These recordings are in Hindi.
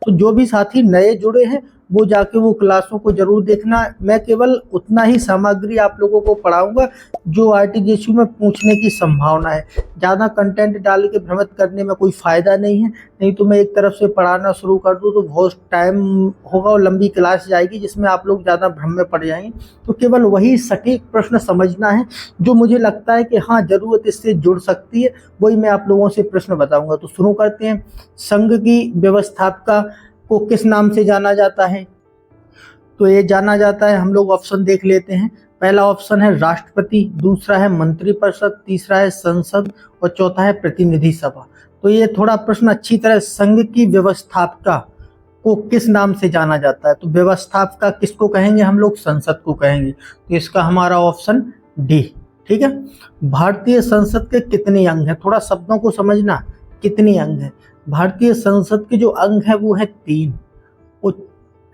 तो जो भी साथी नए जुड़े हैं वो जाके वो क्लासों को जरूर देखना। मैं केवल उतना ही सामग्री आप लोगों को पढ़ाऊंगा जो आरटीजीएसयू में पूछने की संभावना है। ज़्यादा कंटेंट डाल के भ्रमित करने में कोई फ़ायदा नहीं है, नहीं तो मैं एक तरफ से पढ़ाना शुरू कर दूँ तो बहुत टाइम होगा और लंबी क्लास जाएगी जिसमें आप लोग ज़्यादा भ्रम में पड़ जाएंगे। तो केवल वही सटीक प्रश्न समझना है जो मुझे लगता है कि हाँ ज़रूरत इससे जुड़ सकती है, वही मैं आप लोगों से प्रश्न बताऊंगा। तो शुरू करते हैं। संघ की व्यवस्थापिका को किस नाम से जाना जाता है? तो ये जाना जाता है, हम लोग ऑप्शन देख लेते हैं। पहला ऑप्शन है राष्ट्रपति, दूसरा है मंत्रिपरिषद, तीसरा है संसद और चौथा है प्रतिनिधि सभा। तो ये थोड़ा प्रश्न अच्छी तरह, संघ की व्यवस्थापिका को किस नाम से जाना जाता है? तो व्यवस्थापिका किसको कहेंगे हम लोग? संसद को कहेंगे। तो इसका हमारा ऑप्शन डी। ठीक है। भारतीय संसद के कितने अंग हैं? थोड़ा शब्दों को समझना, कितने अंग हैं? भारतीय संसद के जो अंग है वो है 3,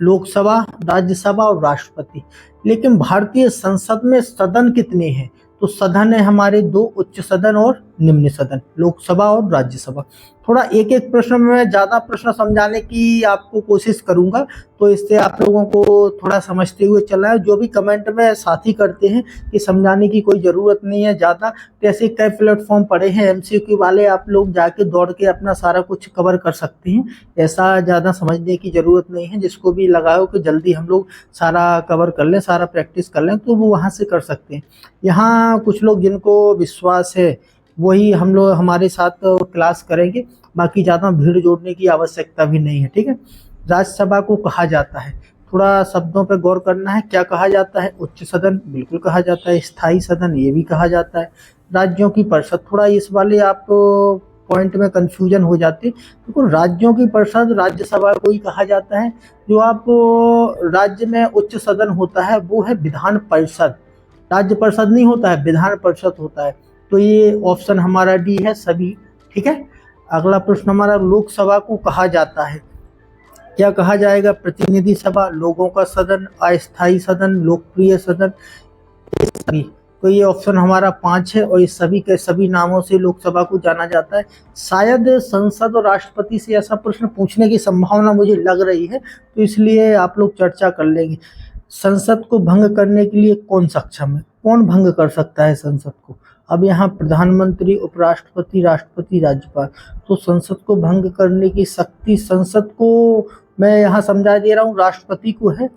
लोकसभा, राज्यसभा और राष्ट्रपति। लेकिन भारतीय संसद में सदन कितने हैं? तो सदन है हमारे 2, उच्च सदन और निम्न सदन, लोकसभा और राज्यसभा। थोड़ा एक एक प्रश्न में मैं ज़्यादा प्रश्न समझाने की आपको कोशिश करूंगा, तो इससे आप लोगों को थोड़ा समझते हुए चलना है। जो भी कमेंट में साथी करते हैं कि समझाने की कोई ज़रूरत नहीं है ज़्यादा, तो ऐसे कई प्लेटफॉर्म पड़े हैं एमसीक्यू वाले, आप लोग जाके दौड़ के अपना सारा कुछ कवर कर सकते हैं। ऐसा ज़्यादा समझने की ज़रूरत नहीं है। जिसको भी लगाओ कि जल्दी हम लोग सारा कवर कर लें, सारा प्रैक्टिस कर लें, तो वो वहाँ से कर सकते हैं। यहाँ कुछ लोग जिनको विश्वास है वही हम लोग हमारे साथ क्लास करेंगे, बाकी ज़्यादा भीड़ जोड़ने की आवश्यकता भी नहीं है। ठीक है। राज्यसभा को कहा जाता है, थोड़ा शब्दों पर गौर करना है। क्या कहा जाता है? उच्च सदन बिल्कुल कहा जाता है, स्थायी सदन ये भी कहा जाता है, राज्यों की परिषद। थोड़ा इस वाले आप पॉइंट में कंफ्यूजन हो जाती है, क्योंकि राज्यों की परिषद राज्यसभा को ही कहा जाता है। जो आप राज्य में उच्च सदन होता है वो है विधान परिषद, राज्य परिषद नहीं होता है, विधान परिषद होता है। तो ये ऑप्शन हमारा डी है सभी। ठीक है। अगला प्रश्न हमारा, लोकसभा को कहा जाता है, क्या कहा जाएगा? प्रतिनिधि सभा, लोगों का सदन, अस्थायी सदन, लोकप्रिय सदन, सभी। तो ये ऑप्शन हमारा 5 है और ये सभी के सभी नामों से लोकसभा को जाना जाता है। शायद संसद और राष्ट्रपति से ऐसा प्रश्न पूछने की संभावना मुझे लग रही है, तो इसलिए आप लोग चर्चा कर लेंगे। संसद को भंग करने के लिए कौन सक्षम है? कौन भंग कर सकता है संसद को? अब यहाँ प्रधानमंत्री, उपराष्ट्रपति, राष्ट्रपति, राज्यपाल। तो संसद को भंग करने की शक्ति संसद को, मैं यहाँ समझा दे रहा हूँ, राष्ट्रपति को है।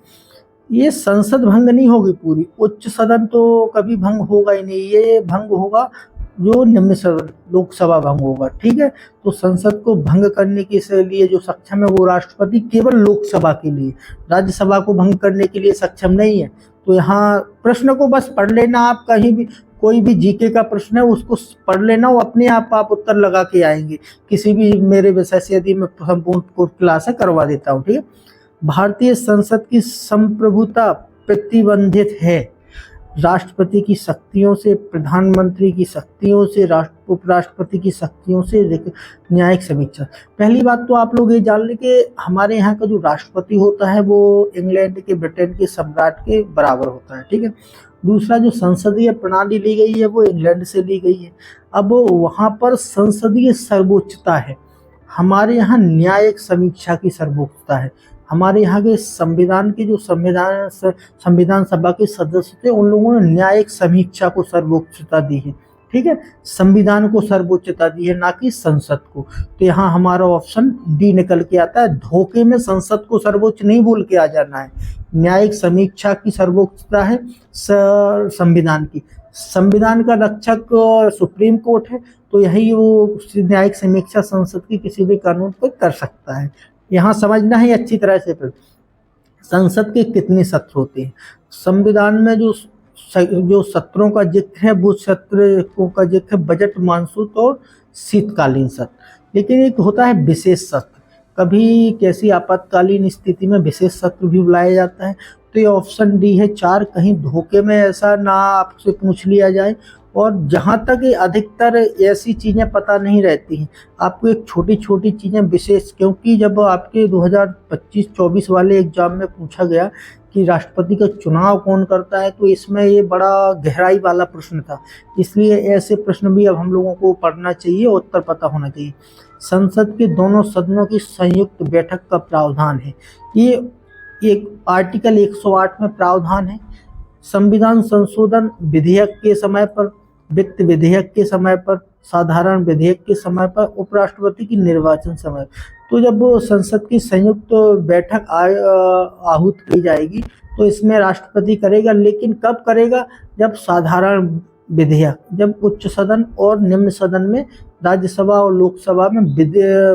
ये संसद भंग नहीं होगी पूरी, उच्च सदन तो कभी भंग होगा ही नहीं, ये भंग होगा जो निम्न सदन, लोकसभा भंग होगा। ठीक है। तो संसद को भंग करने के लिए जो सक्षम है वो राष्ट्रपति, केवल लोकसभा के लिए, राज्यसभा को भंग करने के लिए सक्षम नहीं है। तो यहाँ प्रश्न को बस पढ़ लेना आप, कहीं भी कोई भी जीके का प्रश्न है उसको पढ़ लेना, वो अपने आप उत्तर लगा के आएंगे। किसी भी मेरे विषय से यदि मैं संपूर्ण क्लास करवा देता हूँ। ठीक है। भारतीय संसद की संप्रभुता प्रतिबंधित है राष्ट्रपति की शक्तियों से, प्रधानमंत्री की शक्तियों से, उपराष्ट्रपति की शक्तियों से, न्यायिक समीक्षा। पहली बात तो आप लोग ये जान लें कि हमारे यहाँ का जो राष्ट्रपति होता है वो इंग्लैंड के, ब्रिटेन के सम्राट के बराबर होता है। ठीक है। दूसरा, जो संसदीय प्रणाली ली गई है वो इंग्लैंड से ली गई है। अब वहाँ पर संसदीय सर्वोच्चता है, हमारे यहाँ न्यायिक समीक्षा की सर्वोच्चता है। हमारे यहाँ के संविधान के जो संविधान सभा के सदस्य थे उन लोगों ने न्यायिक समीक्षा को सर्वोच्चता दी है। ठीक है। संविधान को सर्वोच्चता दी है, ना कि संसद को। तो यहाँ हमारा ऑप्शन डी निकल के आता है। धोखे में संसद को सर्वोच्च नहीं बोल के आ जाना है। न्यायिक समीक्षा की सर्वोच्चता है संविधान की। संविधान का रक्षक सुप्रीम कोर्ट है, तो यही वो न्यायिक समीक्षा संसद की किसी भी कानून पर कर सकता है। यहाँ समझना है अच्छी तरह से। फिर संसद के कितने सत्र होते हैं? संविधान में जो सत्रों का जिक्र है वो सत्रों का जिक्र है बजट, मानसून और शीतकालीन सत्र। लेकिन एक होता है विशेष सत्र, कभी कैसी आपातकालीन स्थिति में विशेष सत्र भी बुलाया जाता है। तो ये ऑप्शन डी है 4, कहीं धोखे में ऐसा ना आपसे पूछ लिया जाए। और जहाँ तक अधिकतर ऐसी चीज़ें पता नहीं रहती हैं आपको, एक छोटी छोटी चीज़ें विशेष, क्योंकि जब आपके 2025-24 वाले एग्जाम में पूछा गया कि राष्ट्रपति का चुनाव कौन करता है, तो इसमें ये बड़ा गहराई वाला प्रश्न था। इसलिए ऐसे प्रश्न भी अब हम लोगों को पढ़ना चाहिए और उत्तर पता होना चाहिए। संसद के दोनों सदनों की संयुक्त बैठक का प्रावधान है। ये एक आर्टिकल 108 में प्रावधान है। संविधान संशोधन विधेयक के समय पर, वित्त विधेयक के समय पर, साधारण विधेयक के समय पर, उपराष्ट्रपति की निर्वाचन समय। तो जब संसद की संयुक्त बैठक आहूत की जाएगी तो इसमें राष्ट्रपति करेगा, लेकिन कब करेगा? जब साधारण विधेयक, जब उच्च सदन और निम्न सदन में, राज्यसभा और लोकसभा में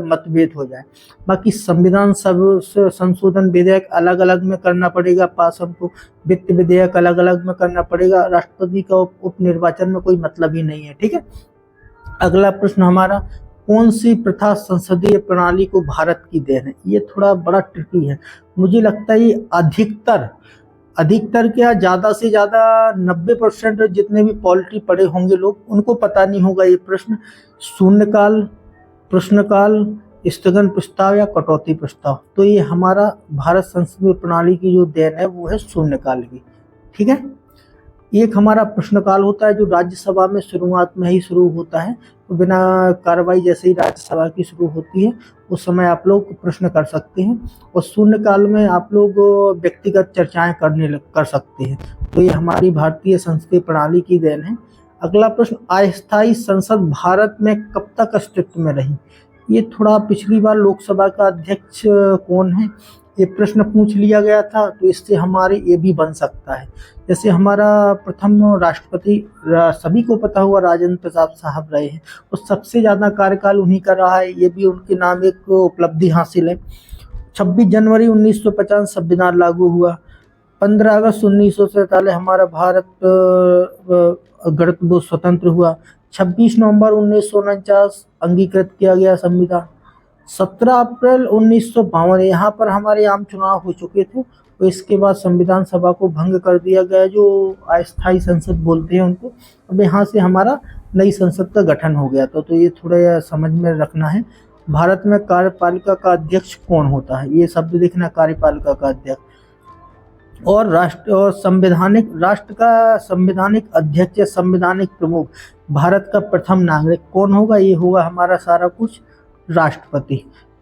मतभेद हो जाए। बाकी संविधान संशोधन विधेयक अलग अलग में करना पड़ेगा पास हमको, वित्त विधेयक अलग अलग में करना पड़ेगा। राष्ट्रपति का उपनिर्वाचन में कोई मतलब ही नहीं है। ठीक है, अगला प्रश्न हमारा, कौन सी प्रथा संसदीय प्रणाली को भारत की देन है? ये थोड़ा बड़ा ट्रिकी है। मुझे लगता है ये अधिकतर क्या, ज़्यादा से ज़्यादा 90% जितने भी पॉलिटी पढ़े होंगे लोग, उनको पता नहीं होगा ये प्रश्न। शून्यकाल, प्रश्नकाल, स्थगन प्रस्ताव या कटौती प्रस्ताव। तो ये हमारा भारत संसदीय प्रणाली की जो देन है वो है शून्यकाल की। ठीक है, एक हमारा प्रश्नकाल होता है जो राज्यसभा में शुरुआत में ही शुरू होता है। तो बिना कार्रवाई जैसे ही राज्यसभा की शुरू होती है उस समय आप लोग प्रश्न कर सकते हैं, और शून्यकाल में आप लोग व्यक्तिगत चर्चाएं कर सकते हैं। तो ये हमारी भारतीय संसदीय प्रणाली की देन है। अगला प्रश्न, अस्थायी संसद भारत में कब तक अस्तित्व में रही? ये थोड़ा पिछली बार लोकसभा का अध्यक्ष कौन है ये प्रश्न पूछ लिया गया था, तो इससे हमारे ये भी बन सकता है। जैसे हमारा प्रथम राष्ट्रपति सभी को पता हुआ राजेंद्र प्रसाद साहब रहे हैं, और सबसे ज़्यादा कार्यकाल उन्हीं का रहा है, ये भी उनके नाम एक उपलब्धि हासिल है। 26 जनवरी 1950 संविधान लागू हुआ। 15 अगस्त 1947 हमारा भारत गणतंत्र स्वतंत्र हुआ। 26 नवंबर 1949 अंगीकृत किया गया संविधान। 17 अप्रैल 1952 यहाँ पर हमारे आम चुनाव हो चुके थे, तो इसके बाद संविधान सभा को भंग कर दिया गया, जो अस्थायी संसद बोलते हैं उनको। अब यहाँ से हमारा नई संसद का गठन हो गया था। तो ये थोड़ा समझ में रखना है। भारत में कार्यपालिका का अध्यक्ष कौन होता है? ये शब्द देखना, कार्यपालिका का अध्यक्ष। और राष्ट्र का संवैधानिक अध्यक्ष या संवैधानिक प्रमुख, भारत का प्रथम नागरिक कौन होगा? ये होगा हमारा सारा कुछ राष्ट्रपति।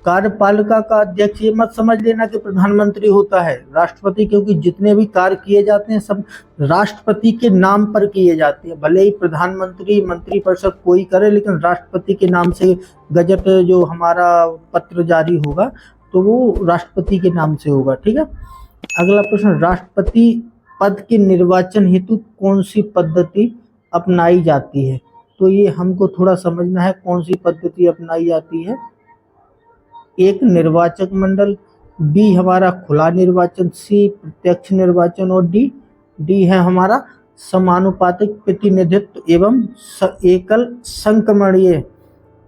कार्यपालिका का अध्यक्ष ये मत समझ लेना कि प्रधानमंत्री होता है, राष्ट्रपति, क्योंकि जितने भी कार्य किए जाते हैं सब राष्ट्रपति के नाम पर किए जाते हैं। भले ही प्रधानमंत्री, मंत्रिपरिषद कोई करे, लेकिन राष्ट्रपति के नाम से गजट जो हमारा पत्र जारी होगा तो वो राष्ट्रपति के नाम से होगा। ठीक है, अगला प्रश्न, राष्ट्रपति पद के निर्वाचन हेतु कौन सी पद्धति अपनाई जाती है? तो ये हमको थोड़ा समझना है, कौन सी पद्धति अपनाई जाती है। एक, निर्वाचक मंडल, बी हमारा खुला निर्वाचन, सी प्रत्यक्ष निर्वाचन, और डी है हमारा समानुपातिक प्रतिनिधित्व एवं एकल संक्रमणीय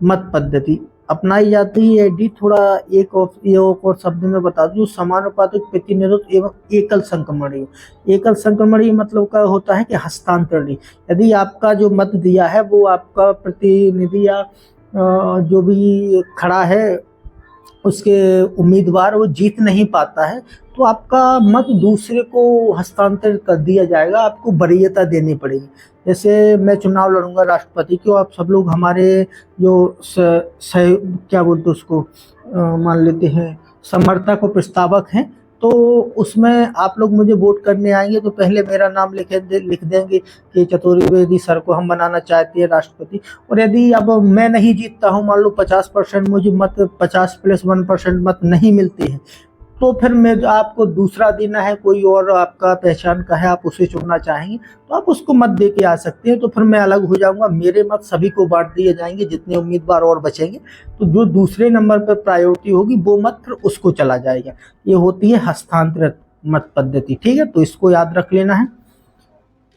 मत पद्धति अपनाई जाती है। डी थोड़ा एक और शब्द में बता दूं, समानुपातिक प्रतिनिधित्व एवं एकल संक्रमणीय। एकल संक्रमणीय मतलब का होता है कि हस्तांतरणीय। यदि आपका जो मत दिया है वो आपका प्रतिनिधि या जो भी खड़ा है उसके उम्मीदवार वो जीत नहीं पाता है, तो आपका मत दूसरे को हस्तांतरित कर दिया जाएगा, आपको वरीयता देनी पड़ेगी। जैसे मैं चुनाव लड़ूंगा राष्ट्रपति की, आप सब लोग हमारे जो क्या बोलते उसको मान लेते हैं समर्थक और प्रस्तावक हैं, तो उसमें आप लोग मुझे वोट करने आएंगे तो पहले मेरा नाम लिख देंगे कि चतुर्वेदी सर को हम बनाना चाहते हैं राष्ट्रपति। और यदि अब मैं नहीं जीतता हूं, मान लो 50% मुझे मत, 50 + 1% मत नहीं मिलते हैं, तो फिर मैं आपको दूसरा देना है, कोई और आपका पहचान का है, आप उसे चुनना चाहेंगे तो आप उसको मत दे के आ सकते हैं। तो फिर मैं अलग हो जाऊंगा, मेरे मत सभी को बांट दिए जाएंगे, जितने उम्मीदवार और बचेंगे तो जो दूसरे नंबर पर प्रायोरिटी होगी वो मत फिर उसको चला जाएगा। ये होती है हस्तांतरित मत पद्धति। ठीक है, तो इसको याद रख लेना है।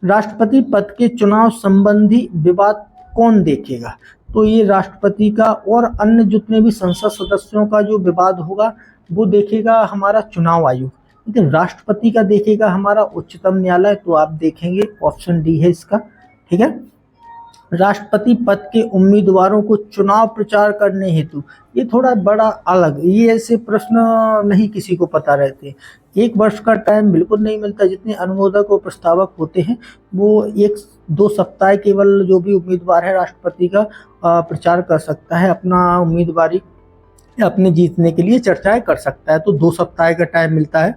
राष्ट्रपति पद के चुनाव संबंधी विवाद कौन देखेगा? तो ये राष्ट्रपति का और अन्य जितने भी संसद सदस्यों का जो विवाद होगा वो देखेगा हमारा चुनाव आयोग, लेकिन राष्ट्रपति का देखेगा हमारा उच्चतम न्यायालय। तो आप देखेंगे ऑप्शन डी है इसका। ठीक है, राष्ट्रपति पद के उम्मीदवारों को चुनाव प्रचार करने हेतु, ये थोड़ा बड़ा अलग, ये ऐसे प्रश्न नहीं किसी को पता रहते। 1 वर्ष का टाइम बिल्कुल नहीं मिलता। जितने अनुमोदक और प्रस्तावक होते हैं वो एक 2 सप्ताह केवल जो भी उम्मीदवार है राष्ट्रपति का प्रचार कर सकता है, अपना उम्मीदवारी अपने जीतने के लिए चर्चाएं कर सकता है। तो 2 सप्ताह का टाइम मिलता है।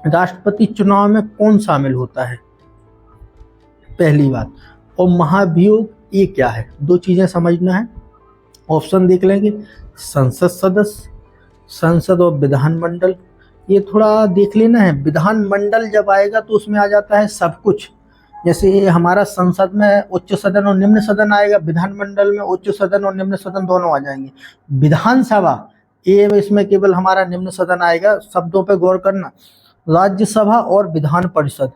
राष्ट्रपति चुनाव में कौन शामिल होता है, पहली बात। और महाभियोग ये क्या है, 2 चीज़ें समझना है। ऑप्शन देख लेंगे, संसद सदस्य, संसद और विधानमंडल। ये थोड़ा देख लेना है। विधानमंडल जब आएगा तो उसमें आ जाता है सब कुछ, जैसे हमारा संसद में उच्च सदन और निम्न सदन आएगा, विधानमंडल में उच्च सदन और निम्न सदन दोनों आ जाएंगे। विधानसभा ये इसमें केवल हमारा निम्न सदन आएगा, शब्दों पे गौर करना। राज्यसभा और विधान परिषद,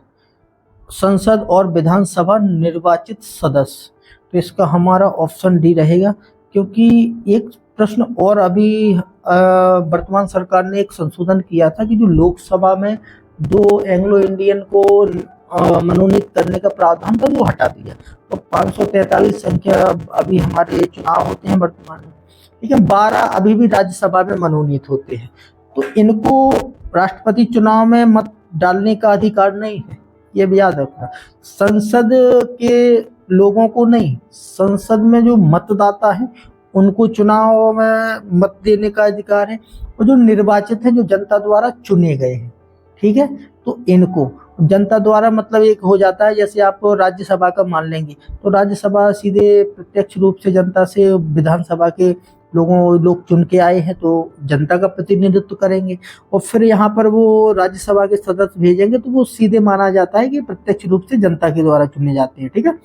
संसद और विधानसभा निर्वाचित सदस्य। तो इसका हमारा ऑप्शन डी रहेगा, क्योंकि एक प्रश्न और अभी वर्तमान सरकार ने एक संशोधन किया था कि जो लोकसभा में 2 एंग्लो इंडियन को मनोनीत करने का प्रावधान था वो हटा दिया। तो 543 संख्या अभी हमारे चुनाव होते हैं वर्तमान में, ठीक है। 12 अभी भी राज्यसभा में मनोनीत होते हैं, तो इनको राष्ट्रपति चुनाव में मत डालने का अधिकार नहीं है, ये भी याद रखना। संसद के लोगों को नहीं, संसद में जो मतदाता है उनको चुनाव में मत देने का अधिकार है, और जो निर्वाचित हैं, जो जनता द्वारा चुने गए हैं, ठीक है, तो इनको जनता द्वारा मतलब एक हो जाता है, जैसे आप राज्यसभा का मान लेंगे तो राज्यसभा सीधे प्रत्यक्ष रूप से जनता से, विधानसभा के लोग चुन के आए हैं तो जनता का प्रतिनिधित्व करेंगे, और फिर यहाँ पर वो राज्यसभा के सदस्य भेजेंगे तो वो सीधे माना जाता है कि प्रत्यक्ष रूप से जनता के द्वारा चुने जाते हैं, ठीक है।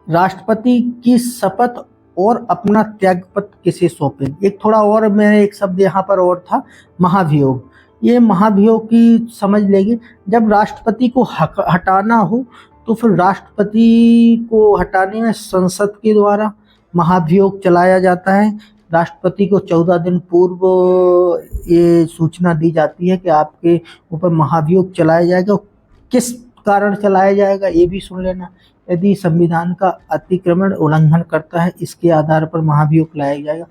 राष्ट्रपति की शपथ और अपना त्यागपत्र किसे सौंपेंगे। एक थोड़ा और, मैं एक शब्द यहाँ पर और था, महाभियोग। ये महाभियोग की समझ लेंगे, जब राष्ट्रपति को हटाना हो तो फिर राष्ट्रपति को हटाने में संसद के द्वारा महाभियोग चलाया जाता है। राष्ट्रपति को 14 दिन पूर्व ये सूचना दी जाती है कि आपके ऊपर महाभियोग चलाया जाएगा। किस कारण चलाया जाएगा ये भी सुन लेना। यदि संविधान का अतिक्रमण उल्लंघन करता है, इसके आधार पर महाभियोग लाया जाएगा।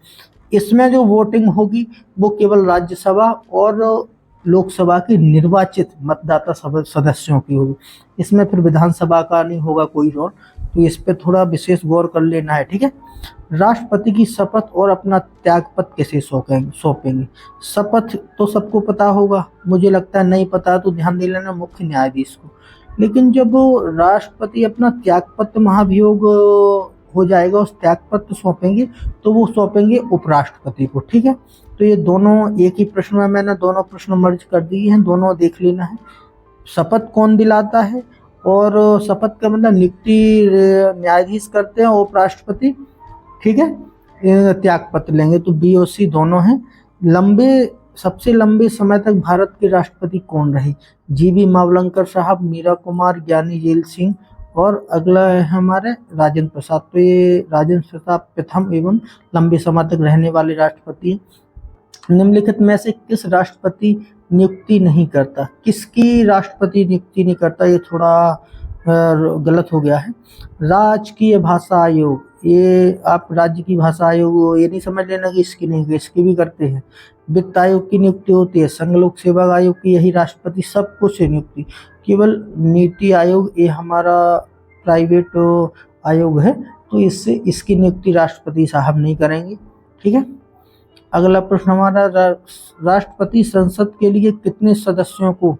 इसमें जो वोटिंग होगी वो केवल राज्यसभा और लोकसभा के निर्वाचित मतदाता सदस्यों की होगी, इसमें फिर विधानसभा का नहीं होगा कोई रोल, तो इस पर थोड़ा विशेष गौर कर लेना है, ठीक है। राष्ट्रपति की शपथ और अपना त्यागपत्र किसे सौंपेंगे। शपथ तो सबको पता होगा, मुझे लगता है नहीं पता तो ध्यान दे लेना, मुख्य न्यायाधीश को। लेकिन जब राष्ट्रपति अपना त्यागपत्र महाभियोग हो जाएगा, उस त्यागपत्र सौंपेंगे तो वो सौंपेंगे उपराष्ट्रपति को, ठीक है। तो ये दोनों एक ही प्रश्न में मैंने दोनों प्रश्न मर्ज कर दिए हैं, दोनों देख लेना है। शपथ कौन दिलाता है, और शपथ का मतलब नियुक्ति न्यायाधीश करते हैं उपराष्ट्रपति, ठीक है। त्यागपत्र लेंगे तो बी और सी दोनों हैं। सबसे लंबे समय तक भारत के राष्ट्रपति कौन रहे। जीबी मावलंकर साहब, मीरा कुमार, ज्ञानी जेल सिंह, और अगला है हमारे राजेंद्र प्रसाद। तो ये राजेंद्र प्रसाद प्रथम एवं लंबे समय तक रहने वाले राष्ट्रपति। निम्नलिखित में से किस राष्ट्रपति नियुक्ति नहीं करता। किसकी राष्ट्रपति नियुक्ति नहीं करता, ये थोड़ा गलत हो गया है। राजकीय भाषा आयोग, ये आप राज्य की भाषा आयोग ये नहीं समझ लेना कि इसकी नहीं, इसकी भी करते हैं। वित्त आयोग की नियुक्ति होती है। संघ लोक सेवा आयोग की यही राष्ट्रपति सब कुछ से नियुक्ति। केवल नीति आयोग ये हमारा प्राइवेट आयोग है, तो इससे इसकी नियुक्ति राष्ट्रपति साहब नहीं करेंगे, ठीक है। अगला प्रश्न हमारा, राष्ट्रपति संसद के लिए कितने सदस्यों को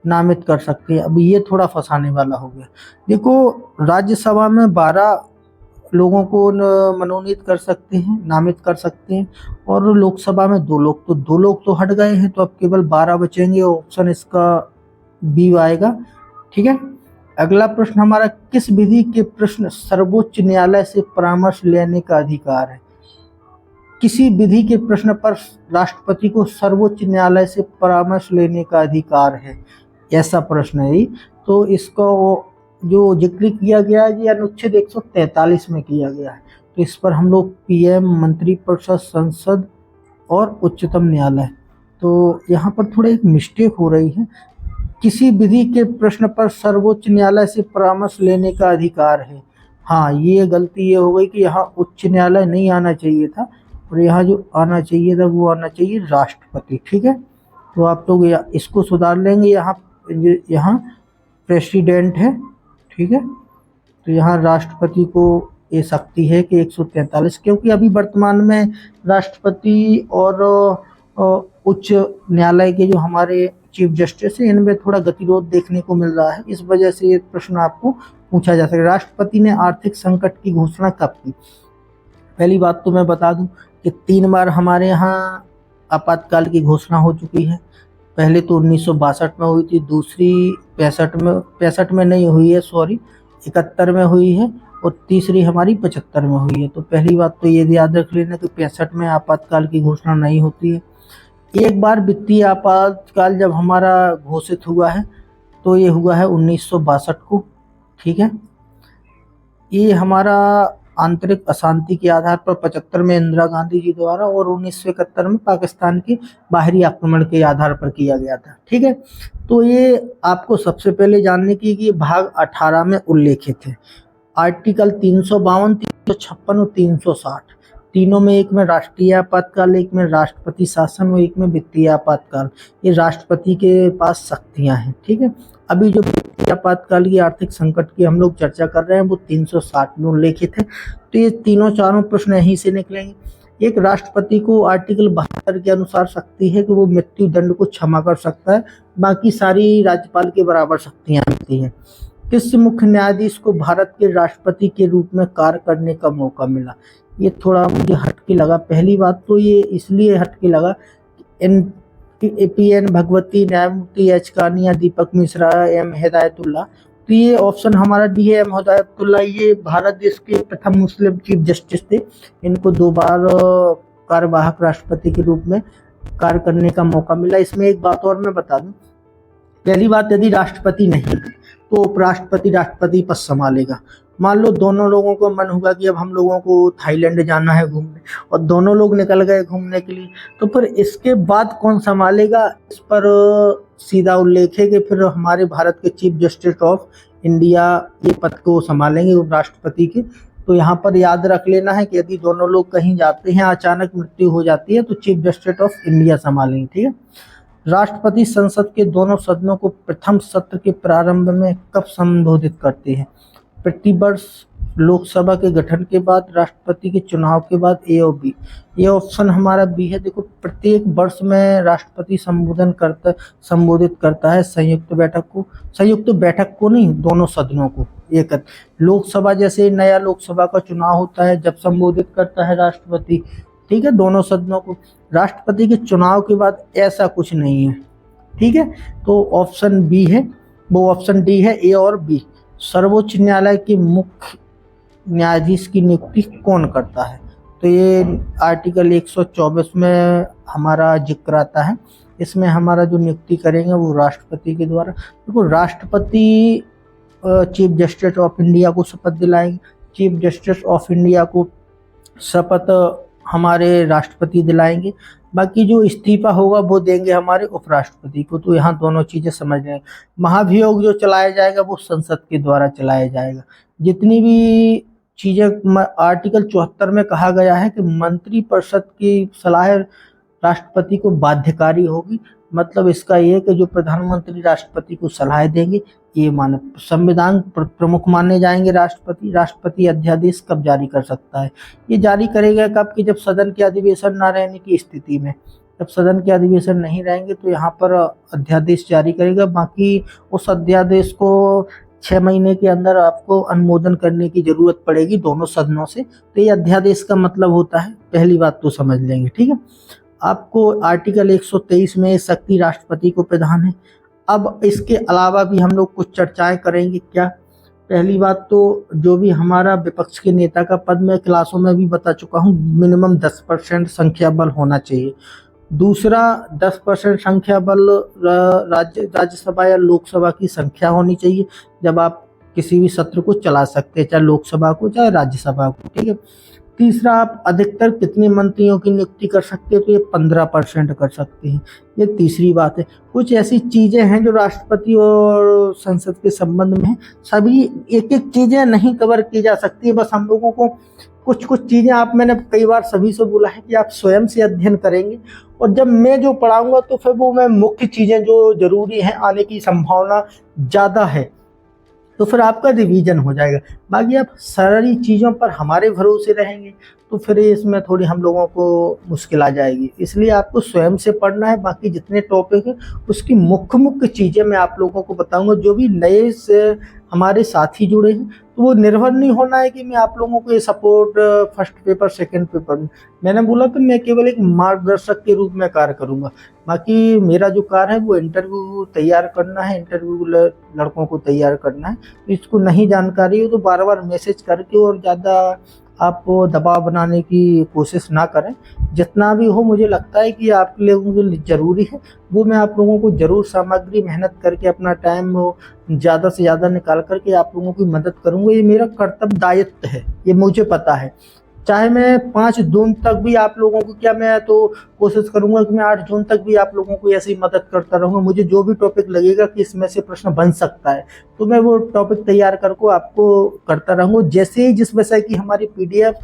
नामित कर सकते हैं। अभी ये थोड़ा फंसाने वाला हो गया। देखो, राज्यसभा में 12 लोगों को मनोनीत कर सकते हैं, नामित कर सकते हैं, और लोकसभा में 2 लोग, तो 2 लोग तो हट गए हैं, तो अब केवल 12 बचेंगे। ऑप्शन इसका बी आएगा, ठीक है। अगला प्रश्न हमारा, किस विधि के प्रश्न सर्वोच्च न्यायालय से परामर्श लेने का अधिकार है। किसी विधि के प्रश्न पर राष्ट्रपति को सर्वोच्च न्यायालय से परामर्श लेने का अधिकार है, ऐसा प्रश्न है। तो इसको जो जिक्र किया गया है, ये अनुच्छेद 143 में किया गया है। तो इस पर हम लोग पीएम, मंत्रिपरिषद, संसद और उच्चतम न्यायालय, तो यहाँ पर थोड़ा एक मिस्टेक हो रही है। किसी विधि के प्रश्न पर सर्वोच्च न्यायालय से परामर्श लेने का अधिकार है। हाँ, ये गलती ये हो गई कि यहाँ उच्च न्यायालय नहीं आना चाहिए था, और यहाँ जो आना चाहिए था वो आना चाहिए राष्ट्रपति, ठीक है। तो आप लोग इसको सुधार लेंगे। यहाँ प्रेसिडेंट है, ठीक है। तो यहाँ राष्ट्रपति को ये शक्ति है कि 143, क्योंकि अभी वर्तमान में राष्ट्रपति और उच्च न्यायालय के जो हमारे चीफ जस्टिस है इनमें थोड़ा गतिरोध देखने को मिल रहा है। इस वजह से ये प्रश्न आपको पूछा जा सकता है। राष्ट्रपति ने आर्थिक संकट की घोषणा कब की? पहली बात तो मैं बता दूं कि 3 बार हमारे यहाँ आपातकाल की घोषणा हो चुकी है। पहले तो 1962 में हुई थी, दूसरी 65 में नहीं हुई है, सॉरी 71 में हुई है, और तीसरी हमारी 75 में हुई है। तो पहली बात तो ये याद रख लेना कि 65 में आपातकाल की घोषणा नहीं होती है। एक बार वित्तीय आपातकाल जब हमारा घोषित हुआ है तो ये हुआ है 1962 को, ठीक है। ये हमारा आंतरिक अशांति के आधार पर 75 में इंदिरा गांधी जी द्वारा और 1971 में पाकिस्तान के बाहरी आक्रमण के आधार पर किया गया था, ठीक है। तो ये आपको सबसे पहले जानने की कि भाग 18 में उल्लेखित है। आर्टिकल 352, 356 और 360, तीनों में, एक में राष्ट्रीय आपातकाल, एक में राष्ट्रपति शासन और एक में वित्तीय आपातकाल। ये राष्ट्रपति के पास शक्तियां हैं, ठीक है। अभी जो वित्तीय आपातकाल की आर्थिक संकट की हम लोग चर्चा कर रहे हैं वो 360 में उल्लेखित है। तो ये तीनों चारों प्रश्न यहीं से निकलेंगे। एक, राष्ट्रपति को आर्टिकल 72 के अनुसार शक्ति है कि वो मृत्यु दंड को क्षमा कर सकता है, बाकी सारी राज्यपाल के बराबर शक्तियां मिलती हैं। किस मुख्य न्यायाधीश को भारत के राष्ट्रपति के रूप में कार्य करने का मौका मिला? ये थोड़ा मुझे हटके लगा। पहली बात तो ये इसलिए हटके लगा, PN भगवती, न्यायमूर्ति H कानिया, दीपक मिश्रा, M हिदायतुल्लाह। तो ये ऑप्शन हमारा डी है, M हिदायतुल्लाह। ये भारत देश के प्रथम मुस्लिम चीफ जस्टिस थे। इनको 2 बार कार्यवाहक राष्ट्रपति के रूप में कार्य करने का मौका मिला। इसमें एक बात और मैं बता दूं, पहली बात, यदि राष्ट्रपति नहीं है तो उपराष्ट्रपति राष्ट्रपति पद संभालेगा। मान लो दोनों लोगों को मन हुआ कि अब हम लोगों को थाईलैंड जाना है घूमने, और दोनों लोग निकल गए घूमने के लिए, तो फिर इसके बाद कौन संभालेगा? इस पर सीधा उल्लेख है कि फिर हमारे भारत के चीफ जस्टिस ऑफ इंडिया ये पद को संभालेंगे, उपराष्ट्रपति के। तो यहाँ पर याद रख लेना है कि यदि दोनों लोग कहीं जाते हैं, अचानक मृत्यु हो जाती है, तो चीफ जस्टिस ऑफ इंडिया संभालेंगे, ठीक है। राष्ट्रपति संसद के दोनों सदनों को प्रथम सत्र के प्रारंभ में कब संबोधित करते हैं? प्रतिवर्ष लोकसभा के गठन के बाद, राष्ट्रपति के चुनाव के बाद, ए और बी। ये ऑप्शन हमारा बी है। देखो, प्रत्येक वर्ष में राष्ट्रपति संबोधित करता है संयुक्त बैठक को नहीं, दोनों सदनों को। एक लोकसभा, जैसे नया लोकसभा का चुनाव होता है जब संबोधित करता है राष्ट्रपति, ठीक है, दोनों सदनों को। राष्ट्रपति के चुनाव के बाद ऐसा कुछ नहीं है, ठीक है। तो ऑप्शन बी है, वो ऑप्शन डी है, ए और बी। सर्वोच्च न्यायालय के मुख्य न्यायाधीश की नियुक्ति कौन करता है? तो ये आर्टिकल 124 में हमारा जिक्र आता है। इसमें हमारा जो नियुक्ति करेंगे वो राष्ट्रपति के द्वारा। देखो, राष्ट्रपति चीफ जस्टिस ऑफ इंडिया को शपथ दिलाएंगे। चीफ जस्टिस ऑफ इंडिया को शपथ हमारे राष्ट्रपति दिलाएंगे। बाकी जो इस्तीफा होगा वो देंगे हमारे उपराष्ट्रपति को। तो यहाँ दोनों चीजें समझ लें। महाभियोग जो चलाया जाएगा वो संसद के द्वारा चलाया जाएगा। जितनी भी चीजें आर्टिकल 74 में कहा गया है कि मंत्रिपरिषद की सलाह राष्ट्रपति को बाध्यकारी होगी, मतलब इसका ये कि जो प्रधानमंत्री राष्ट्रपति को सलाह देंगे ये संविधान प्रमुख माने जाएंगे राष्ट्रपति। राष्ट्रपति अध्यादेश कब जारी कर सकता है? ये जारी करेगा कब? कि जब सदन के अधिवेशन ना रहने की स्थिति में। जब सदन के अधिवेशन नहीं रहेंगे तो यहाँ पर अध्यादेश जारी करेगा। बाकी उस अध्यादेश को 6 महीने के अंदर आपको अनुमोदन करने की जरूरत पड़ेगी दोनों सदनों से। तो ये अध्यादेश का मतलब होता है, पहली बात तो समझ लेंगे, ठीक है। आपको आर्टिकल 123 में शक्ति राष्ट्रपति को प्रदान है। अब इसके अलावा भी हम लोग कुछ चर्चाएं करेंगे। क्या? पहली बात तो जो भी हमारा विपक्ष के नेता का पद, मैं क्लासों में भी बता चुका हूँ, मिनिमम 10% संख्या बल होना चाहिए। दूसरा, 10% संख्या बल राज्यसभा या लोकसभा की संख्या होनी चाहिए जब आप किसी भी सत्र को चला सकते हैं, चाहे लोकसभा को चाहे राज्यसभा को, ठीक है। तीसरा, आप अधिकतर कितने मंत्रियों की नियुक्ति कर सकते हैं? तो ये 15% कर सकते हैं। ये तीसरी बात है। कुछ ऐसी चीजें हैं जो राष्ट्रपति और संसद के संबंध में हैं। सभी एक एक चीजें नहीं कवर की जा सकती है। बस हम लोगों को कुछ चीजें, मैंने कई बार सभी से बोला है कि आप स्वयं से अध्ययन करेंगे, और जब मैं जो पढ़ाऊंगा तो फिर वो मैं मुख्य चीजें जो जरूरी हैं आने की संभावना ज्यादा है, तो फिर आपका रिवीजन हो जाएगा। बाकी आप सारी चीज़ों पर हमारे भरोसे रहेंगे तो फिर इसमें थोड़ी हम लोगों को मुश्किल आ जाएगी। इसलिए आपको स्वयं से पढ़ना है। बाकी जितने टॉपिक हैं उसकी मुख्य मुख्य चीज़ें मैं आप लोगों को बताऊंगा। जो भी नए से हमारे साथी जुड़े हैं तो वो निर्भर नहीं होना है कि मैं आप लोगों को ये support first paper second paper में, मैंने बोला कि मैं केवल एक मार्गदर्शक के रूप में कार्य करूंगा। बाकी मेरा जो कार्य है वो इंटरव्यू तैयार करना है, इंटरव्यू लड़कों को तैयार करना है। तो इसको नहीं जानकारी हो तो बार बार मैसेज करके और ज़्यादा आप दबाव बनाने की कोशिश ना करें। जितना भी हो मुझे लगता है कि आपके लिए जो ज़रूरी है वो मैं आप लोगों को ज़रूर सामग्री मेहनत करके अपना टाइम ज़्यादा से ज़्यादा निकाल करके आप लोगों की मदद करूँगा। ये मेरा कर्तव्य दायित्व है, ये मुझे पता है। चाहे मैं 5 जून तक भी आप लोगों को, क्या मैं तो कोशिश करूंगा कि मैं 8 जून तक भी आप लोगों को ऐसी मदद करता रहूंगा। मुझे जो भी टॉपिक लगेगा कि इसमें से प्रश्न बन सकता है तो मैं वो टॉपिक तैयार करके आपको करता रहूंगा। जैसे ही जिस विषय की हमारी पीडीएफ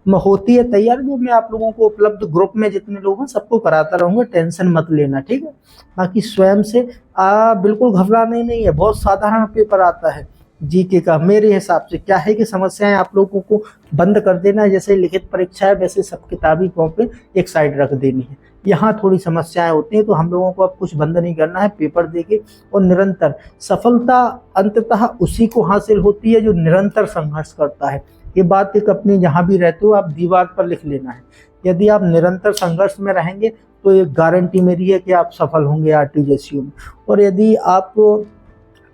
में होती है तैयार, वो मैं आप लोगों को उपलब्ध ग्रुप में जितने लोग हैं सबको कराता रहूंगा, टेंशन मत लेना, ठीक है। बाकी स्वयं से बिल्कुल घबराना ही नहीं है। बहुत साधारण पेपर आता है जीके का। मेरे हिसाब से क्या है कि समस्याएं आप लोगों को बंद कर देना है। जैसे लिखित परीक्षा है वैसे सब किताबी कॉपी एक साइड रख देनी है। यहाँ थोड़ी समस्याएं होती हैं तो हम लोगों को अब कुछ बंद नहीं करना है। पेपर देके और निरंतर सफलता अंततः उसी को हासिल होती है जो निरंतर संघर्ष करता है। ये बात एक अपनी जहाँ भी रहते हो आप दीवार पर लिख लेना है। यदि आप निरंतर संघर्ष में रहेंगे तो एक गारंटी मेरी है कि आप सफल होंगे आरटीजीएसयू में। और यदि आप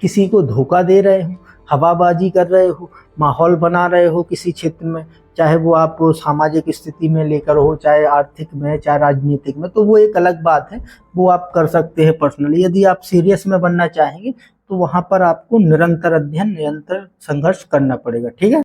किसी को धोखा दे रहे हो, हवाबाजी कर रहे हो, माहौल बना रहे हो किसी क्षेत्र में, चाहे वो आप सामाजिक स्थिति में लेकर हो, चाहे आर्थिक में, चाहे राजनीतिक में, तो वो एक अलग बात है, वो आप कर सकते हैं पर्सनली। यदि आप सीरियस में बनना चाहेंगे तो वहाँ पर आपको निरंतर अध्ययन, निरंतर संघर्ष करना पड़ेगा, ठीक है।